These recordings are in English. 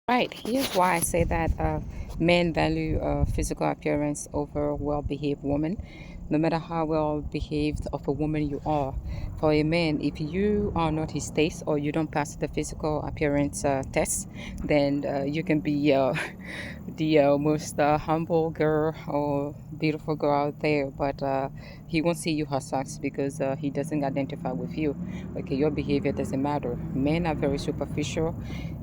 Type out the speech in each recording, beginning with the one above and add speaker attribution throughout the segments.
Speaker 1: Right. Here's why I say that men value physical appearance over well-behaved women. No matter how well behaved of a woman you are, for a man, if you are not his taste or you don't pass the physical appearance test, then you can be the most humble girl or beautiful girl out there, but he won't see you as such because he doesn't identify with you. Okay, your behavior doesn't matter. Men are very superficial,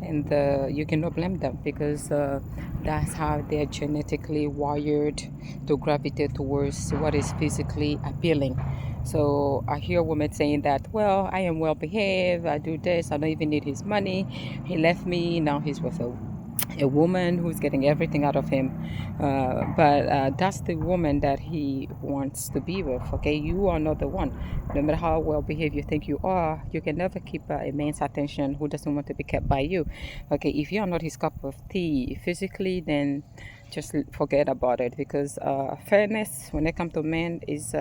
Speaker 1: and you cannot blame them because that's how they're genetically wired to gravitate towards what is physically appealing. So I hear women saying that, well, I am well behaved, I do this, I don't even need his money. He left me, now he's with a woman who's getting everything out of him. But that's the woman that he wants to be with. Okay, you are not the one. No matter how well behaved you think you are, you can never keep a man's attention who doesn't want to be kept by you. Okay, if you are not his cup of tea physically, then just forget about it because fairness when it comes to men is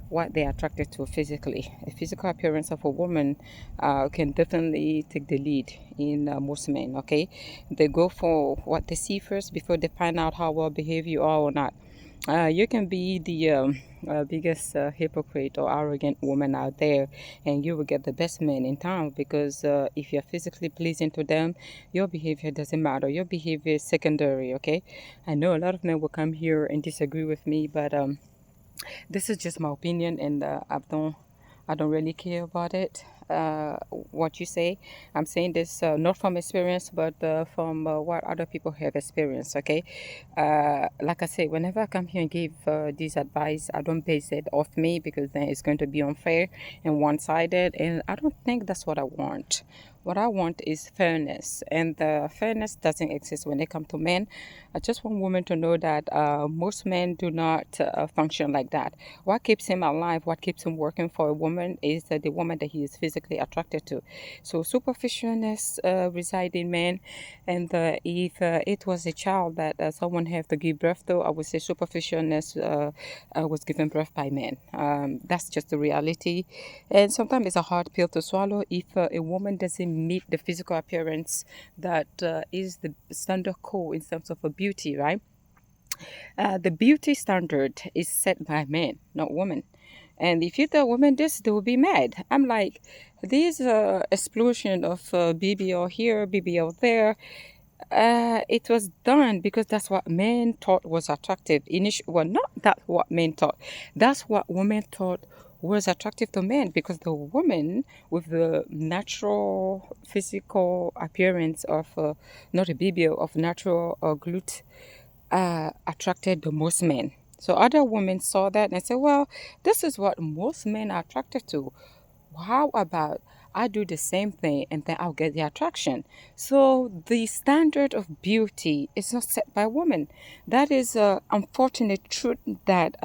Speaker 1: what they're attracted to physically. A physical appearance of a woman can definitely take the lead in most men. Okay, they go for what they see first before they find out how well behaved you are or not. You can be the biggest hypocrite or arrogant woman out there, and you will get the best men in town because if you're physically pleasing to them, your behavior doesn't matter. Your behavior is secondary, okay? I know a lot of men will come here and disagree with me, but this is just my opinion, and I don't really care about it. What you say, I'm saying this not from experience, but from what other people have experienced. Okay, like I say, whenever I come here and give this advice, I don't base it off me because then it's going to be unfair and one-sided, and I don't think that's what I want. What I want is fairness, and the fairness doesn't exist when it comes to men. I just want women to know that most men do not function like that. What keeps him alive, what keeps him working for a woman is the woman that he is physically attracted to. So superficialness resides in men, and if it was a child that someone had to give birth to, I would say superficialness was given birth by men. That's just the reality, and sometimes it's a hard pill to swallow if a woman doesn't meet the physical appearance that is the standard code in terms of a beauty, right? The beauty standard is set by men, not women. And if you tell women this, they will be mad. I'm like, this explosion of BBL here, BBL there, it was done because that's what men thought was attractive. Well, not that what men thought. That's what women thought was attractive to men because the woman with the natural physical appearance of, not a BBL, of natural glute attracted the most men. So other women saw that and said, well, this is what most men are attracted to. How about I do the same thing and then I'll get the attraction? So the standard of beauty is not set by women. That is an unfortunate truth that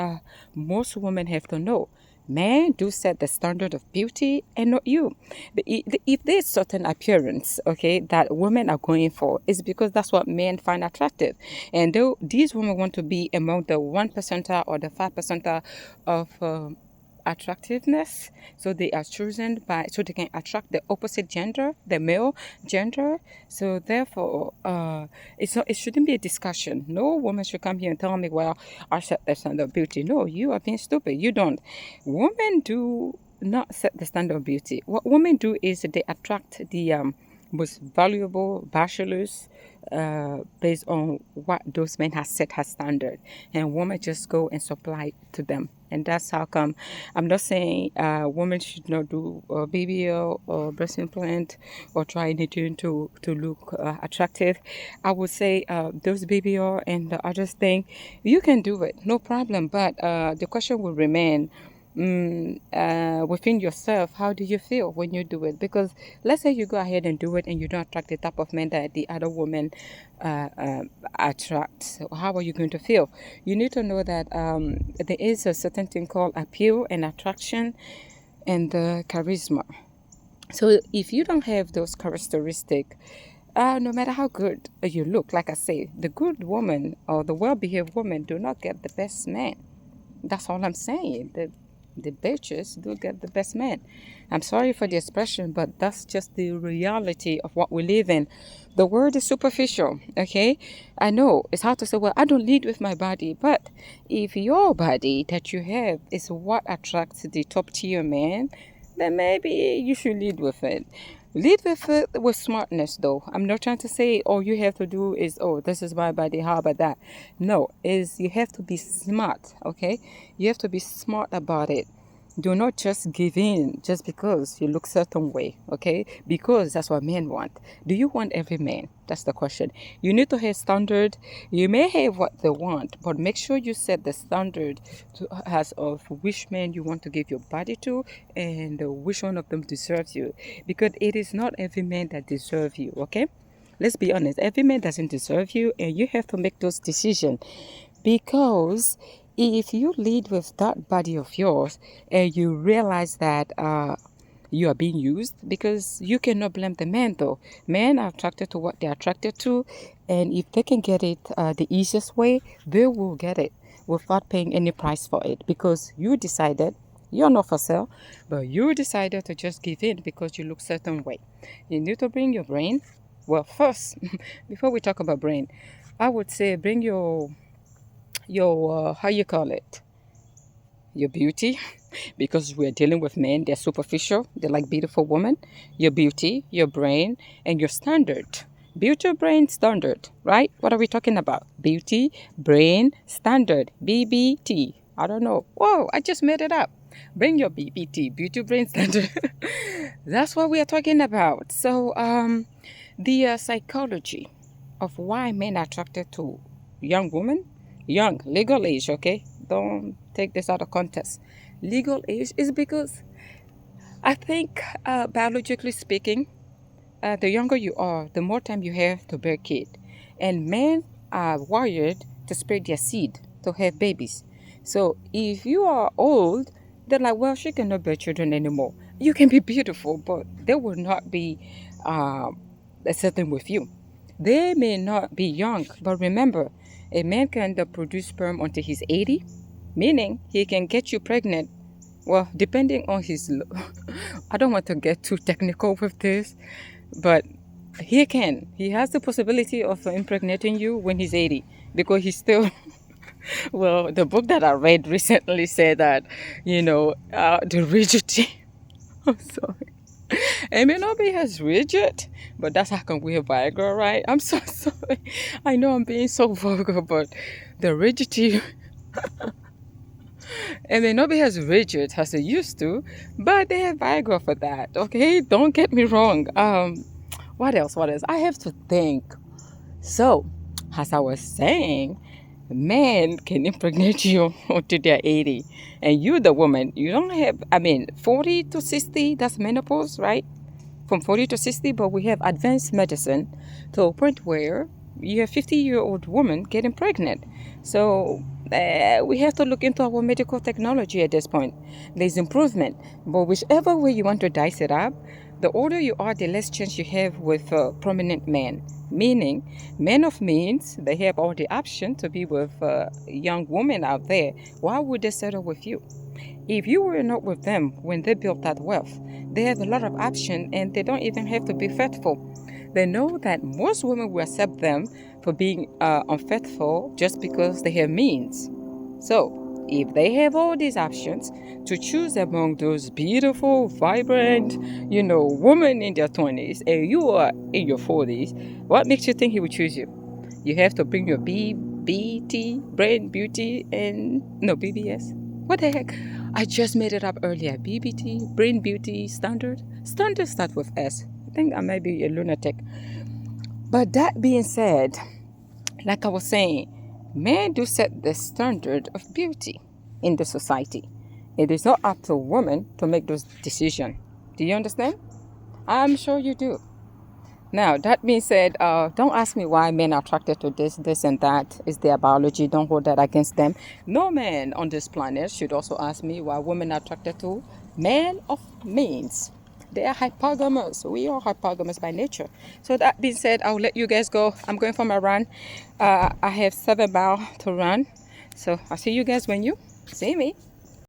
Speaker 1: most women have to know. Men do set the standard of beauty and not you. But if there's certain appearance, okay, that women are going for, it's because that's what men find attractive. And though these women want to be among the 1% or the 5% of attractiveness, so they are chosen by so they can attract the opposite gender, the male gender. So therefore it shouldn't be a discussion. No woman should come here and tell me, well, I set the standard of beauty. No, you are being stupid. You don't. Women do not set the standard of beauty. What women do is they attract the most valuable bachelors based on what those men have set as standard, and women just go and supply to them. And that's how come I'm not saying women should not do BBL or breast implant or try anything to look attractive. I would say those BBL and the other thing, you can do it, no problem. But the question will remain, within yourself, how do you feel when you do it? Because let's say you go ahead and do it and you don't attract the type of men that the other woman attract. So how are you going to feel? You need to know that there is a certain thing called appeal and attraction and charisma. So if you don't have those characteristics, no matter how good you look, like I say, the good woman or the well-behaved woman do not get the best man. That's all I'm saying. the bitches do get the best men. I'm sorry for the expression, but that's just the reality of what we live in. The world is superficial, okay? I know it's hard to say, well, I don't lead with my body, but if your body that you have is what attracts the top tier man, then maybe you should lead with it. Lead with it with smartness, though. I'm not trying to say all you have to do is, oh, this is my body, how about that? No, is you have to be smart, okay? You have to be smart about it. Do not just give in just because you look certain way, okay? Because that's what men want. Do you want every man? That's the question. You need to have standard. You may have what they want, but make sure you set the standard as of which man you want to give your body to and which one of them deserves you. Because it is not every man that deserves you, okay? Let's be honest. Every man doesn't deserve you, and you have to make those decisions. Because if you lead with that body of yours and you realize that you are being used, because you cannot blame the men though. Men are attracted to what they're attracted to, and if they can get it the easiest way, they will get it without paying any price for it, because you decided you're not for sale, but you decided to just give in because you look certain way. You need to bring your brain. Well, first, before we talk about brain, I would say bring your how you call it, your beauty, because we're dealing with men, they're superficial, they like beautiful women. Your beauty, your brain, and your standard. Beauty, brain, standard, right? What are we talking about? Beauty, brain, standard. BBT. I don't know. Whoa, I just made it up. Bring your BBT, beauty, brain, standard. That's what we are talking about. So the psychology of why men are attracted to young women, young, legal age, okay? Don't take this out of context. Legal age is because I think, biologically speaking, the younger you are, the more time you have to bear kid. And men are wired to spread their seed, to have babies. So if you are old, they're like, well, she cannot bear children anymore. You can be beautiful, but they will not be certain with you. They may not be young, but remember, a man can produce sperm until he's 80, meaning he can get you pregnant. Well, depending on his, I don't want to get too technical with this, but he can. He has the possibility of impregnating you when he's 80 because he's still. Well, the book that I read recently said that, the rigidity. I'm sorry. It may not be as rigid, but that's how come we're Viagra, right? I'm so sorry. I know I'm being so vulgar, but the rigidity. It may not be as rigid as it used to, but they have Viagra for that, okay? Don't get me wrong. What else? I have to think. So, as I was saying, men can impregnate you until they're 80. And you, the woman, you don't have, 40 to 60, that's menopause, right? From 40 to 60, but we have advanced medicine to a point where you have 50-year-old woman getting pregnant. So we have to look into our medical technology at this point. There's improvement, but whichever way you want to dice it up, the older you are, the less chance you have with prominent men. Meaning, men of means, they have all the option to be with young women out there. Why would they settle with you? If you were not with them when they built that wealth, they have a lot of option and they don't even have to be faithful. They know that most women will accept them for being unfaithful just because they have means. So, if they have all these options to choose among those beautiful, vibrant, women in their 20s and you are in your 40s, what makes you think he would choose you? You have to bring your BBT, brain, beauty, and no, BBS. What the heck? I just made it up earlier. BBT, brain, beauty, standard. Standard starts with S. I think I might be a lunatic. But that being said, like I was saying, men do set the standard of beauty in the society. It is not up to women to make those decisions. Do you understand? I'm sure you do. Now, that being said, don't ask me why men are attracted to this, and that. It's their biology. Don't hold that against them. No man on this planet should also ask me why women are attracted to men of means. They are hypogamous. We are hypogamous by nature. So that being said, I'll let you guys go. I'm going for my run. I have 7 miles to run. So I'll see you guys when you see me.